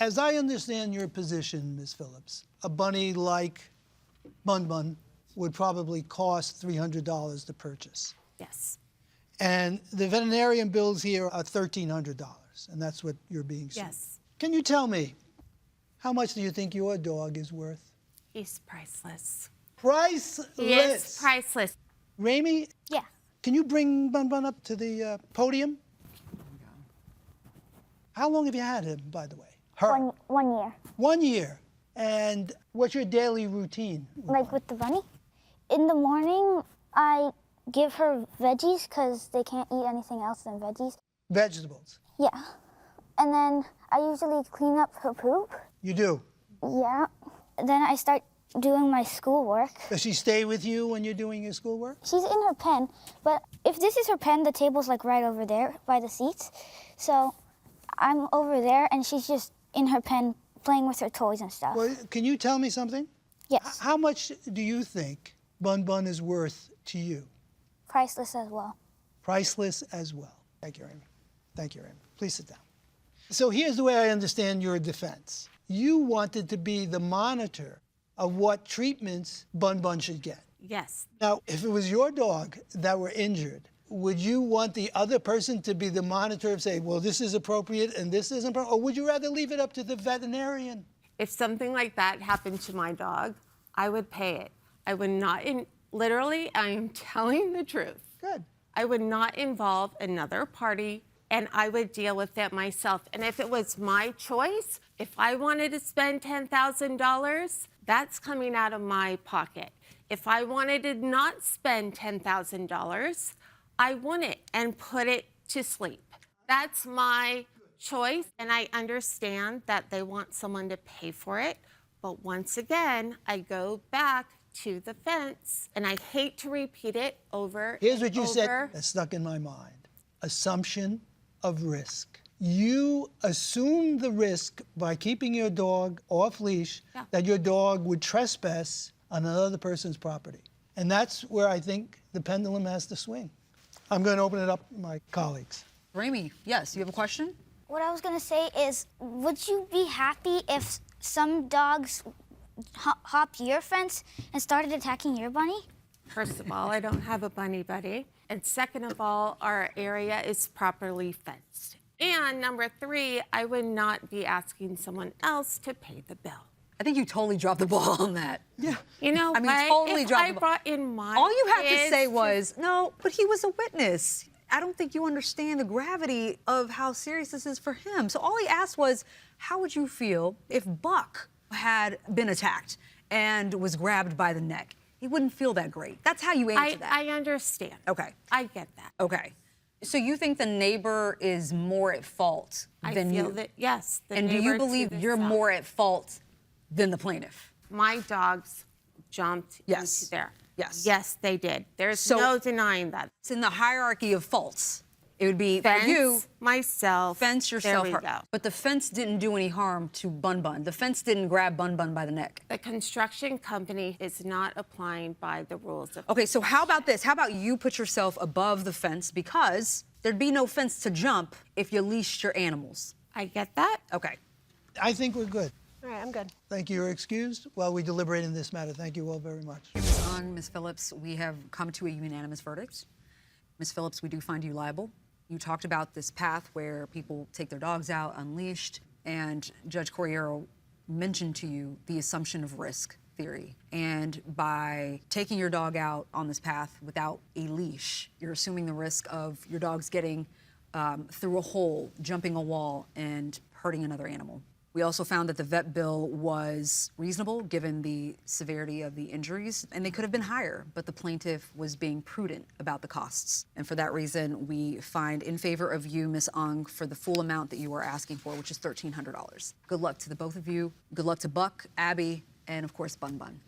As I understand your position, Ms. Phillips, a bunny like Bun Bun would probably cost $300 to purchase. Yes. And the veterinarian bills here are $1,300, and that's what you're being sued. Yes. Can you tell me, how much do you think your dog is worth? He's priceless. Priceless. He is priceless. Remi? Yeah. Can you bring Bun Bun up to the podium? How long have you had him, by the way? Her. 1 year. 1 year. And what's your daily routine? Like with the bunny? In the morning, I give her veggies because they can't eat anything else than veggies. Vegetables. Yeah. And then I usually clean up her poop. You do? Yeah. Then I start doing my schoolwork. Does she stay with you when you're doing your schoolwork? She's in her pen, but if this is her pen, the table's like right over there by the seats. So I'm over there and she's just in her pen playing with her toys and stuff. Well, can you tell me something? Yes. How much do you think Bun Bun is worth to you? Priceless as well. Priceless as well. Thank you, Remi. Thank you, Remi. Please sit down. So here's the way I understand your defense. You wanted to be the monitor of what treatments Bun Bun should get. Yes. Now, if it was your dog that were injured, would you want the other person to be the monitor of say, well, this is appropriate and this isn't appropriate, or would you rather leave it up to the veterinarian? If something like that happened to my dog, I would pay it. I would not, literally, I am telling the truth. Good. I would not involve another party and I would deal with that myself. And if it was my choice, if I wanted to spend $10,000, that's coming out of my pocket. If I wanted to not spend $10,000, I wouldn't and put it to sleep. That's my choice, and I understand that they want someone to pay for it, but once again, I go back to the fence, and I hate to repeat it over Here's what you over. said that stuck in my mind. Assumption of risk. You assumed the risk by keeping your dog off leash that your dog would trespass on another person's property. And that's where I think the pendulum has to swing. I'm going to open it up to my colleagues. Remi, yes, you have a question? What I was gonna say is, would you be happy if some dogs hopped your fence and started attacking your bunny? First of all, I don't have a bunny buddy. And second of all, our area is properly fenced. And number three, I would not be asking someone else to pay the bill. I think you totally dropped the ball on that. Yeah. You know, I mean, totally if dropped I the ball. brought in my All you had to kids say was, no, but he was a witness. I don't think you understand the gravity of how serious this is for him. So all he asked was, how would you feel if Buck had been attacked and was grabbed by the neck? He wouldn't feel that great. That's how you answer that. I understand. Okay. I get that. Okay. So you think the neighbor is more at fault than you? I feel that, yes. the And do you neighbor to believe the you're south. more at fault than the plaintiff? My dogs jumped Yes. into there. Yes. Yes, they did. There's So- no denying that. It's in the hierarchy of faults. It would be Fence, for you, myself. fence yourself. There we go. But the fence didn't do any harm to Bun Bun. The fence didn't grab Bun Bun by the neck. The construction company is not applying by the rules of. Okay, so how about this? How about you put yourself above the fence because there'd be no fence to jump if you leashed your animals. I get that. Okay. I think we're good. All right, I'm good. Thank you. You're excused while we deliberate in this matter. Thank you all very much. Ms. Ong, Ms. Phillips, we have come to a unanimous verdict. Ms. Phillips, we do find you liable. You talked about this path where people take their dogs out unleashed, and Judge Corriero mentioned to you the assumption of risk theory. And by taking your dog out on this path without a leash, you're assuming the risk of your dogs getting through a hole, jumping a wall, and hurting another animal. We also found that the vet bill was reasonable given the severity of the injuries, and they could have been higher, but the plaintiff was being prudent about the costs. And for that reason, we find in favor of you, Ms. Ong, for the full amount that you are asking for, which is $1,300. Good luck to the both of you. Good luck to Buck, Abby, and of course, Bun Bun.